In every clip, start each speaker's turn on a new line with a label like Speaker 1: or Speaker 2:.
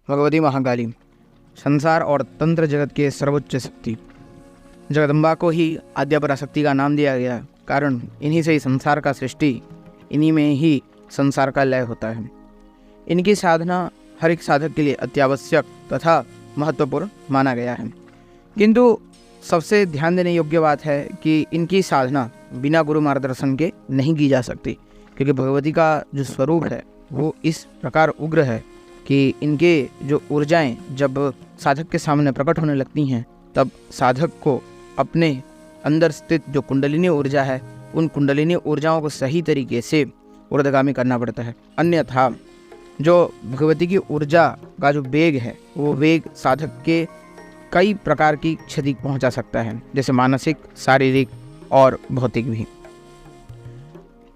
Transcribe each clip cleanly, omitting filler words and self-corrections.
Speaker 1: भगवती महाकाली संसार और तंत्र जगत के सर्वोच्च शक्ति जगदम्बा को ही आद्य पराशक्ति का नाम दिया गया, कारण इन्हीं से ही संसार का सृष्टि, इन्हीं में ही संसार का लय होता है। इनकी साधना हर एक साधक के लिए अत्यावश्यक तथा महत्वपूर्ण माना गया है। किंतु सबसे ध्यान देने योग्य बात है कि इनकी साधना बिना गुरु मार्गदर्शन के नहीं की जा सकती, क्योंकि भगवती का जो स्वरूप है वो इस प्रकार उग्र है कि इनके जो ऊर्जाएं जब साधक के सामने प्रकट होने लगती हैं, तब साधक को अपने अंदर स्थित जो कुंडलिनी ऊर्जा है, उन कुंडलिनी ऊर्जाओं को सही तरीके से ऊर्ध्वगामी करना पड़ता है। अन्यथा जो भगवती की ऊर्जा का जो वेग है, वो वेग साधक के कई प्रकार की क्षति पहुंचा सकता है, जैसे मानसिक, शारीरिक और भौतिक भी।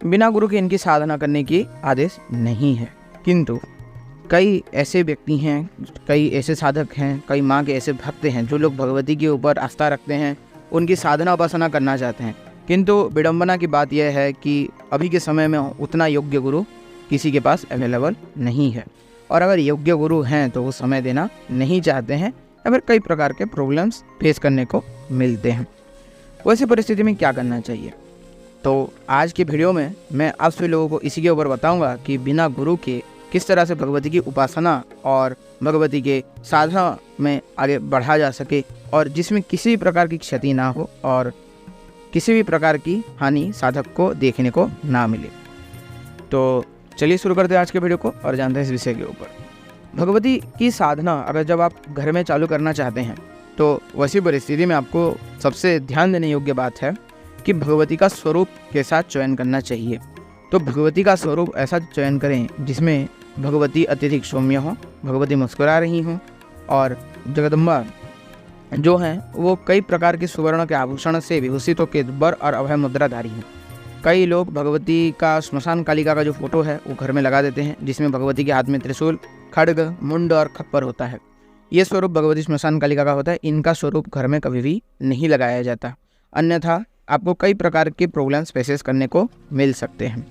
Speaker 1: बिना गुरु के इनकी साधना करने की आदेश नहीं है, किंतु कई ऐसे व्यक्ति हैं, कई ऐसे साधक हैं, कई माँ के ऐसे भक्त हैं जो लोग भगवती के ऊपर आस्था रखते हैं, उनकी साधना उपासना करना चाहते हैं। किंतु विडंबना की बात यह है कि अभी के समय में उतना योग्य गुरु किसी के पास अवेलेबल नहीं है, और अगर योग्य गुरु हैं तो वो समय देना नहीं चाहते हैं, या फिर कई प्रकार के प्रॉब्लम्स फेस करने को मिलते हैं। वैसी परिस्थिति में क्या करना चाहिए? तो आज के वीडियो में मैं आप सभी लोगों को इसी के ऊपर बताऊंगा कि बिना गुरु के किस तरह से भगवती की उपासना और भगवती के साधना में आगे बढ़ा जा सके, और जिसमें किसी भी प्रकार की क्षति ना हो और किसी भी प्रकार की हानि साधक को देखने को ना मिले। तो चलिए शुरू करते हैं आज के वीडियो को और जानते हैं इस विषय के ऊपर। भगवती की साधना अगर जब आप घर में चालू करना चाहते हैं, तो वैसी परिस्थिति में आपको सबसे ध्यान देने योग्य बात है कि भगवती का स्वरूप के साथ चयन करना चाहिए। तो भगवती का स्वरूप ऐसा चयन करें जिसमें भगवती अत्यधिक सौम्य हो, भगवती मुस्कुरा रही हों, और जगदम्बा जो हैं वो कई प्रकार के सुवर्ण के आभूषण से विभूषित होकर वर और अभय मुद्राधारी हैं। कई लोग भगवती का श्मशान कालिका का जो फोटो है वो घर में लगा देते हैं, जिसमें भगवती के हाथ में त्रिशूल, खड्ग, मुंड और खप्पर होता है। ये स्वरूप भगवती श्मशान कालिका का होता है। इनका स्वरूप घर में कभी भी नहीं लगाया जाता, अन्यथा आपको कई प्रकार के प्रॉब्लम्स फेसेस करने को मिल सकते हैं।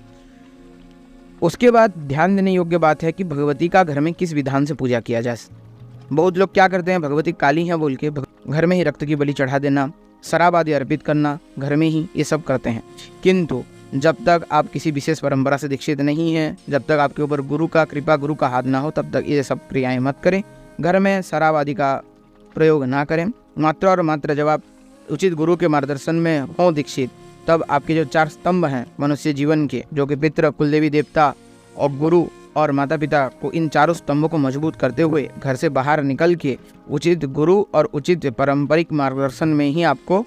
Speaker 1: उसके बाद ध्यान देने योग्य बात है कि भगवती का घर में किस विधान से पूजा किया जाए। बहुत लोग क्या करते हैं, भगवती काली हैं बोल के घर में ही रक्त की बलि चढ़ा देना, शराब आदि अर्पित करना घर में ही, ये सब करते हैं। किंतु जब तक आप किसी विशेष परंपरा से दीक्षित नहीं हैं, जब तक आपके ऊपर गुरु का कृपा, गुरु का हाथ ना हो, तब तक ये सब क्रियाएं मत करें। घर में शराब आदि का प्रयोग ना करें। मात्र और मात्र जब आप उचित गुरु के मार्गदर्शन में हों दीक्षित, तब आपके जो 4 स्तंभ हैं मनुष्य जीवन के, जो कि पितृ, कुलदेवी देवता और गुरु और माता पिता को, इन चारों स्तंभों को मजबूत करते हुए घर से बाहर निकल के उचित गुरु और उचित पारंपरिक मार्गदर्शन में ही आपको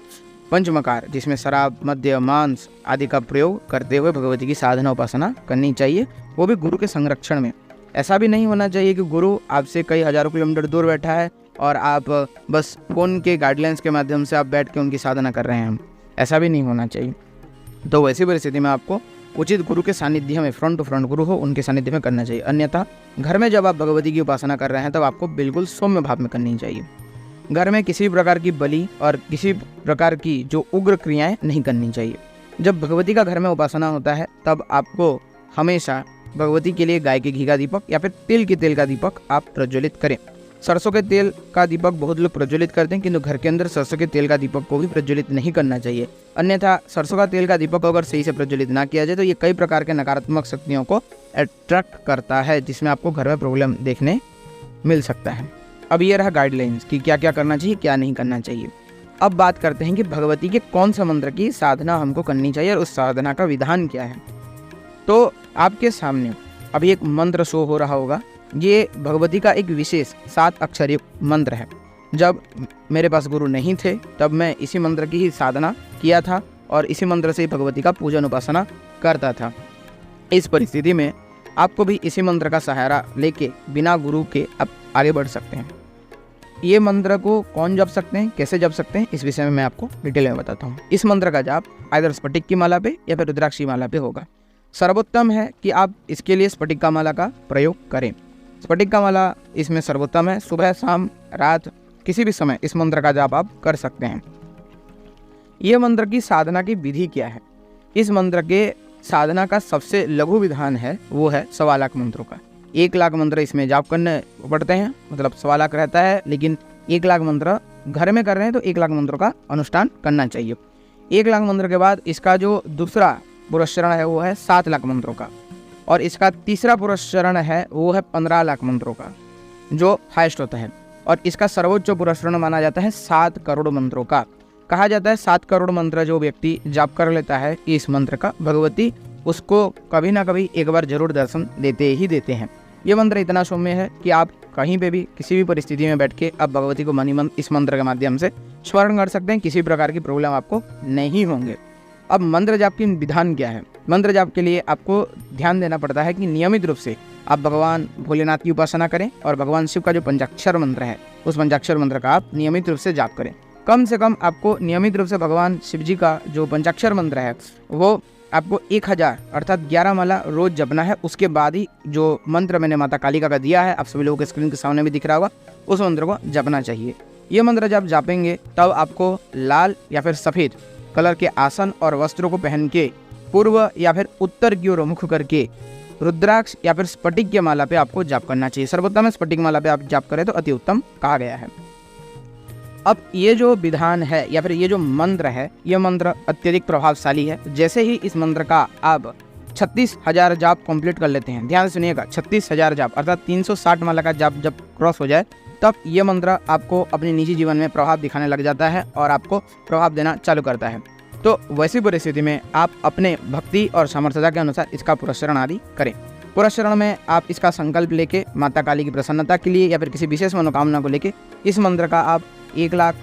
Speaker 1: पंचमकार, जिसमें शराब, मद्य, मांस आदि का प्रयोग करते हुए भगवती की साधना उपासना करनी चाहिए, वो भी गुरु के संरक्षण में। ऐसा भी नहीं होना चाहिए कि गुरु आपसे कई हजारों किलोमीटर दूर बैठा है और आप बस फोन के गाइडलाइंस के माध्यम से आप बैठ के उनकी साधना कर रहे हैं, ऐसा भी नहीं होना चाहिए। तो वैसी परिस्थिति में आपको उचित गुरु के सानिध्य में, फ्रंट टू फ्रंट गुरु हो उनके सानिध्य में करना चाहिए। अन्यथा घर में जब आप भगवती की उपासना कर रहे हैं, तब आपको बिल्कुल सौम्य भाव में करनी चाहिए। घर में किसी प्रकार की बलि और किसी प्रकार की जो उग्र क्रियाएं नहीं करनी चाहिए। जब भगवती का घर में उपासना होता है, तब आपको हमेशा भगवती के लिए गाय के घी का दीपक या फिर तिल के तेल का दीपक आप प्रज्वलित करें। सरसों के तेल का दीपक बहुत लोग प्रज्वलित करते हैं, किंतु घर के अंदर सरसों के तेल का दीपक को भी प्रज्वलित नहीं करना चाहिए। अन्यथा सरसों का तेल का दीपक अगर सही से प्रज्वलित ना किया जाए, तो ये कई प्रकार के नकारात्मक शक्तियों को अट्रैक्ट करता है, जिसमें आपको घर में प्रॉब्लम देखने मिल सकता है। अब ये रहा गाइडलाइंस कि क्या क्या करना चाहिए, क्या नहीं करना चाहिए। अब बात करते हैं कि भगवती के कौन सा मंत्र की साधना हमको करनी चाहिए और उस साधना का विधान क्या है। तो आपके सामने अभी एक मंत्र शो हो रहा होगा। ये भगवती का एक विशेष 7 अक्षरीय मंत्र है। जब मेरे पास गुरु नहीं थे, तब मैं इसी मंत्र की ही साधना किया था और इसी मंत्र से ही भगवती का पूजन उपासना करता था। इस परिस्थिति में आपको भी इसी मंत्र का सहारा लेके बिना गुरु के आप आगे बढ़ सकते हैं। ये मंत्र को कौन जप सकते हैं, कैसे जप सकते हैं, इस विषय में मैं आपको डिटेल में बताता हूँ। इस मंत्र का जाप आइदर स्फटिक की माला पे या फिर रुद्राक्ष की माला पे होगा। सर्वोत्तम है कि आप इसके लिए स्फटिक का माला का प्रयोग करें। स्फटिक का माला इसमें सर्वोत्तम है। सुबह, शाम, रात, किसी भी समय इस मंत्र का जाप आप कर सकते हैं। यह मंत्र की साधना की विधि क्या है? इस मंत्र के साधना का सबसे लघु विधान है, वो है 1.25 लाख मंत्रों का। 1 लाख मंत्र इसमें जाप करने पड़ते हैं, मतलब 1.25 लाख रहता है, लेकिन 1 लाख मंत्र घर में कर रहे हैं तो 1 लाख मंत्रों का अनुष्ठान करना चाहिए। 1 लाख मंत्र के बाद इसका जो दूसरा पुरस्चरण है वो है 7 लाख मंत्रों का, और इसका तीसरा पुरस्चरण है वो है 15 लाख मंत्रों का, जो हाईएस्ट होता है। और इसका सर्वोच्च पुरस्चरण माना जाता है 7 करोड़ मंत्रों का। कहा जाता है 7 करोड़ मंत्र जो व्यक्ति जाप कर लेता है इस मंत्र का, भगवती उसको कभी ना कभी एक बार जरूर दर्शन देते ही देते हैं। ये मंत्र इतना सौम्य है कि आप कहीं पे भी किसी भी परिस्थिति में बैठ के आप भगवती को मनी मन इस मंत्र के माध्यम से स्मरण कर सकते हैं, किसी प्रकार की प्रॉब्लम आपको नहीं होंगे। अब मंत्र जाप की विधान क्या है? मंत्र जाप के लिए आपको ध्यान देना पड़ता है कि नियमित रूप से आप भगवान भोलेनाथ की उपासना करें और भगवान शिव का जो पंचाक्षर मंत्र है उस पंचाक्षर मंत्र का आप नियमित रूप से जाप करें। कम से कम आपको नियमित रूप से भगवान शिव जी का जो पंचाक्षर मंत्र है वो आपको 1000 अर्थात 11 माला रोज जपना है। उसके बाद ही जो मंत्र मैंने माता कालिका का दिया है, आप सभी लोगों के स्क्रीन के सामने भी दिख रहा होगा, उस मंत्र को जपना चाहिए। ये मंत्र जब जापेंगे तब आपको लाल या फिर सफ़ेद कलर के आसन और वस्त्रों को पहन के पूर्व या फिर उत्तर की ओर मुख करके रुद्राक्ष या फिर स्फटिक की माला पे आपको जाप करना चाहिए। सर्वोत्तम स्फटिक माला पे आप जाप करें तो अति उत्तम कहा गया है। अब ये जो विधान है या फिर ये जो मंत्र है, ये मंत्र अत्यधिक प्रभावशाली है। जैसे ही इस मंत्र का आप 36,000 जाप कंप्लीट कर लेते हैं, ध्यान से सुनिएगा, 36,000 जाप अर्थात 360 माला का जाप जब क्रॉस हो जाए तब ये मंत्र आपको अपने निजी जीवन में प्रभाव दिखाने लग जाता है और आपको प्रभाव देना चालू करता है। तो वैसी परिस्थिति में आप अपने भक्ति और सामर्थ्यता के अनुसार इसका पुरस्चरण आदि करें। पुरस्चरण में आप इसका संकल्प लेके माता काली की प्रसन्नता के लिए या फिर किसी विशेष मनोकामना को लेके इस मंत्र का आप 1 लाख,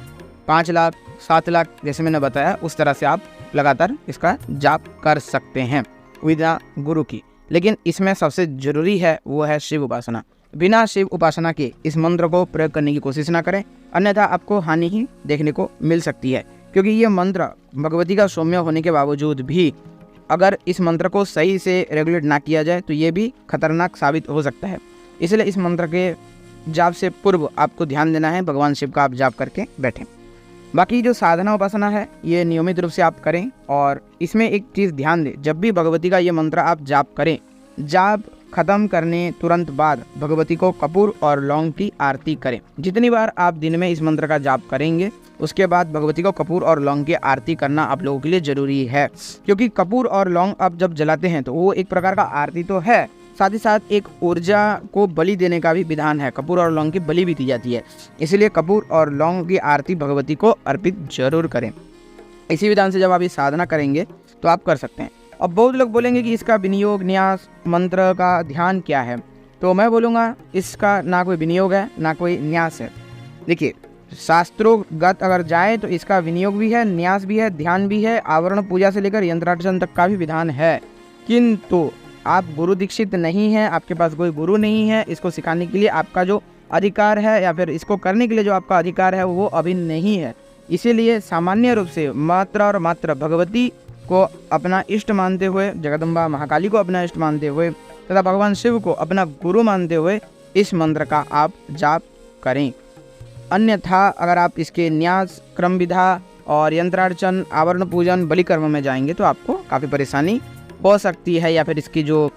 Speaker 1: 5 लाख, 7 लाख जैसे मैंने बताया उस तरह से आप लगातार इसका जाप कर सकते हैं बिना गुरु की। लेकिन इसमें सबसे जरूरी है वो है शिव उपासना। बिना शिव उपासना के इस मंत्र को प्रयोग करने की कोशिश ना करें, अन्यथा आपको हानि ही देखने को मिल सकती है। क्योंकि ये मंत्र भगवती का सौम्य होने के बावजूद भी अगर इस मंत्र को सही से रेगुलेट ना किया जाए तो ये भी खतरनाक साबित हो सकता है। इसलिए इस मंत्र के जाप से पूर्व आपको ध्यान देना है, भगवान शिव का आप जाप करके बैठें। बाकी जो साधना उपासना है ये नियमित रूप से आप करें। और इसमें एक चीज़ ध्यान दें, जब भी भगवती का ये मंत्र आप जाप करें, जाप खत्म करने तुरंत बाद भगवती को कपूर और लौंग की आरती करें। जितनी बार आप दिन में इस मंत्र का जाप करेंगे उसके बाद भगवती को कपूर और लौंग की आरती करना आप लोगों के लिए जरूरी है। क्योंकि कपूर और लौंग आप जब जलाते हैं तो वो एक प्रकार का आरती तो है, साथ ही साथ एक ऊर्जा को बलि देने का भी विधान है। कपूर और लौंग की बलि भी दी जाती है, इसलिए कपूर और लौंग की आरती भगवती को अर्पित जरूर करें। इसी विधान से जब आप ये साधना करेंगे तो आप कर सकते हैं। अब बहुत लोग बोलेंगे कि इसका विनियोग न्यास मंत्र का ध्यान क्या है, तो मैं बोलूँगा इसका ना कोई विनियोग है ना कोई न्यास है। देखिए, शास्त्रोगत अगर जाए तो इसका विनियोग भी है, न्यास भी है, ध्यान भी है, आवरण पूजा से लेकर यंत्रार्चन तक का भी विधान है। किंतु आप गुरु दीक्षित नहीं हैं, आपके पास कोई गुरु नहीं है, इसको सिखाने के लिए आपका जो अधिकार है या फिर इसको करने के लिए जो आपका अधिकार है वो अभी नहीं है। इसीलिए सामान्य रूप से मात्र और मात्र भगवती को अपना इष्ट मानते हुए, जगदम्बा महाकाली को अपना इष्ट मानते हुए तथा भगवान शिव को अपना गुरु मानते हुए इस मंत्र का आप जाप करें। अन्यथा अगर आप इसके न्यास, क्रम विधा और यंत्रार्चन, आवरण पूजन, बलि कर्म में जाएंगे तो आपको काफ़ी परेशानी हो सकती है, या फिर इसकी जो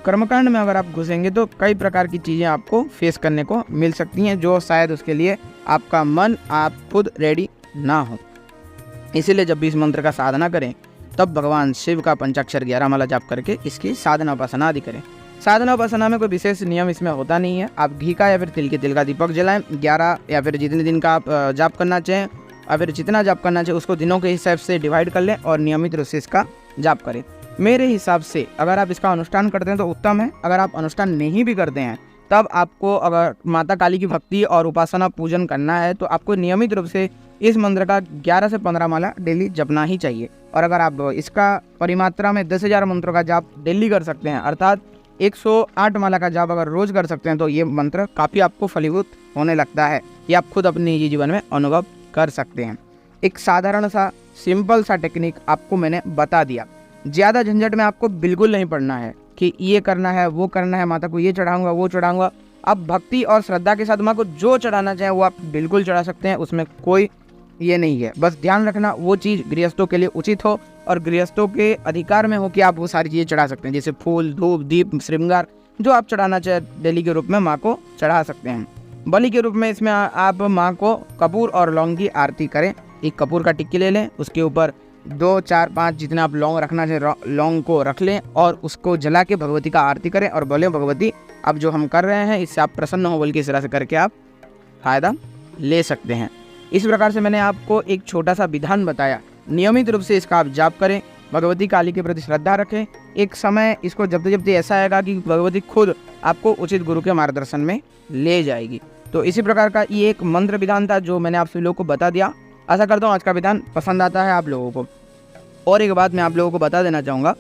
Speaker 1: कर्मकांड में अगर आप घुसेंगे तो कई प्रकार की चीज़ें आपको फेस करने को मिल सकती हैं जो शायद उसके लिए आपका मन, आप खुद रेडी ना हो। इसीलिए जब भी इस मंत्र का साधना करें तब भगवान शिव का पंचाक्षर 11 माला जाप करके इसकी साधना उपासना आदि करें। साधना उपासना में कोई विशेष नियम इसमें होता नहीं है। आप घी का या फिर तिल के तेल का दीपक जलाएं। 11 या फिर जितने दिन का आप जाप करना चाहें या फिर जितना जाप करना चाहिए उसको दिनों के हिसाब से डिवाइड कर लें और नियमित रूप से इसका जाप करें। मेरे हिसाब से अगर आप इसका अनुष्ठान करते हैं तो उत्तम है। अगर आप अनुष्ठान नहीं भी करते हैं तब आपको अगर माता काली की भक्ति और उपासना पूजन करना है तो आपको नियमित रूप से इस मंत्र का 11 से 15 माला डेली जपना ही चाहिए। और अगर आप इसका परिमात्रा में 10,000 मंत्रों का जाप डेली कर सकते हैं, अर्थात 108 माला का जाप अगर रोज कर सकते हैं तो ये मंत्र काफ़ी आपको फलीभूत होने लगता है। ये आप खुद अपने निजी जीवन में अनुभव कर सकते हैं। एक साधारण सा सिंपल सा टेक्निक आपको मैंने बता दिया। ज़्यादा झंझट में आपको बिल्कुल नहीं पड़ना है कि ये करना है, वो करना है, माता को ये चढ़ाऊंगा, वो चढ़ाऊंगा। आप भक्ति और श्रद्धा के साथ माँ को जो चढ़ाना चाहें वो आप बिल्कुल चढ़ा सकते हैं, उसमें कोई ये नहीं है। बस ध्यान रखना वो चीज़ गृहस्थों के लिए उचित हो और गृहस्थों के अधिकार में हो कि आप वो सारी चीज़ें चढ़ा सकते हैं, जैसे फूल, धूप, दीप, श्रृंगार जो आप चढ़ाना चाहे डेली के रूप में माँ को चढ़ा सकते हैं। बलि के रूप में इसमें आप माँ को कपूर और लौंग की आरती करें। एक कपूर का टिक्की ले लें, उसके ऊपर 2, 4, 5 जितना आप लौंग रखना चाहे लौंग को रख लें और उसको जला के भगवती का आरती करें और बोले भगवती अब जो हम कर रहे हैं इससे आप प्रसन्न हो, बोल के इस तरह से करके आप फ़ायदा ले सकते हैं। इस प्रकार से मैंने आपको एक छोटा सा विधान बताया, नियमित रूप से इसका आप जाप करें, भगवती काली के प्रति श्रद्धा रखें। एक समय इसको जब जब ऐसा आएगा कि भगवती खुद आपको उचित गुरु के मार्गदर्शन में ले जाएगी। तो इसी प्रकार का ये एक मंत्र विधान था जो मैंने आप सभी लोगों को बता दिया। आशा करता हूँ आज का विधान पसंद आता है आप लोगों को। और एक बात मैं आप लोगों को बता देना चाहूँगा,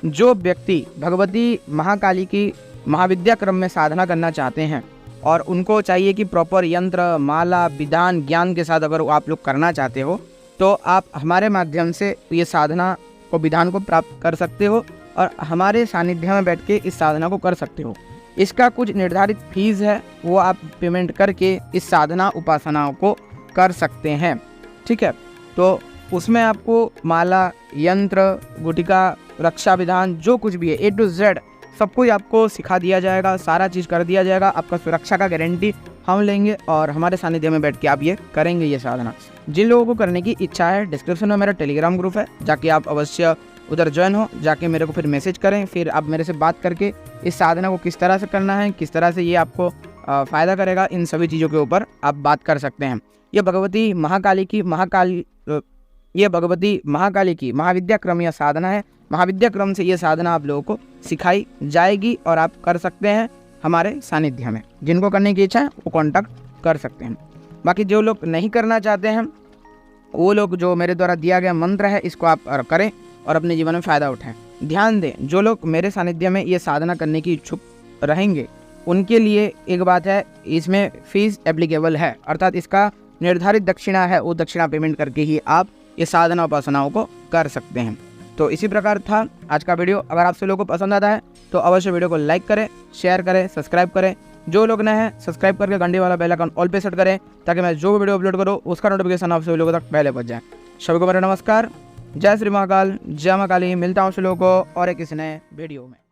Speaker 1: जो व्यक्ति भगवती महाकाली की महाविद्या क्रम में साधना करना चाहते हैं और उनको चाहिए कि प्रॉपर यंत्र, माला, विधान, ज्ञान के साथ अगर आप लोग करना चाहते हो तो आप हमारे माध्यम से ये साधना को, विधान को प्राप्त कर सकते हो और हमारे सानिध्य में बैठ के इस साधना को कर सकते हो। इसका कुछ निर्धारित फीस है, वो आप पेमेंट करके इस साधना उपासनाओं को कर सकते हैं। ठीक है, तो उसमें आपको माला, यंत्र, गुटिका, रक्षा विधान, जो कुछ भी है A to Z सब कुछ आपको सिखा दिया जाएगा, सारा चीज़ कर दिया जाएगा। आपका सुरक्षा का गारंटी हम लेंगे और हमारे सानिध्य में बैठ के आप ये करेंगे ये साधना। जिन लोगों को करने की इच्छा है, डिस्क्रिप्शन में मेरा टेलीग्राम ग्रुप है, जाके आप अवश्य उधर ज्वाइन हो, जाके मेरे को फिर मैसेज करें, फिर आप मेरे से बात करके इस साधना को किस तरह से करना है, किस तरह से ये आपको फ़ायदा करेगा, इन सभी चीज़ों के ऊपर आप बात कर सकते हैं। ये भगवती महाकाली की महाविद्या क्रम या साधना है। महाविद्या क्रम से ये साधना आप लोगों को सिखाई जाएगी और आप कर सकते हैं हमारे सानिध्य में। जिनको करने की इच्छा है वो कांटेक्ट कर सकते हैं। बाकी जो लोग नहीं करना चाहते हैं वो लोग जो मेरे द्वारा दिया गया मंत्र है इसको आप करें और अपने जीवन में फ़ायदा उठाएं। ध्यान दें, जो लोग मेरे सानिध्य में ये साधना करने की इच्छुक रहेंगे उनके लिए एक बात है, इसमें फ़ीस एप्लीकेबल है, अर्थात इसका निर्धारित दक्षिणा है, वो दक्षिणा पेमेंट करके ही आप ये साधना उपासनाओं को कर सकते हैं। तो इसी प्रकार था आज का वीडियो। अगर आप सभी लोगों को पसंद आता है तो अवश्य वीडियो को लाइक करें, शेयर करें, सब्सक्राइब करें। जो लोग नए हैं सब्सक्राइब करके घंटी वाला बेल आइकन ऑल पे सेट करें ताकि मैं जो वीडियो अपलोड करूँ उसका नोटिफिकेशन आप सभी लोगों तक पहले पहुंच जाए। सभी को मेरा नमस्कार, जय श्री महाकाल, जय मां काली। मिलता हूँ सभी लोगों को और एक इस नए वीडियो में।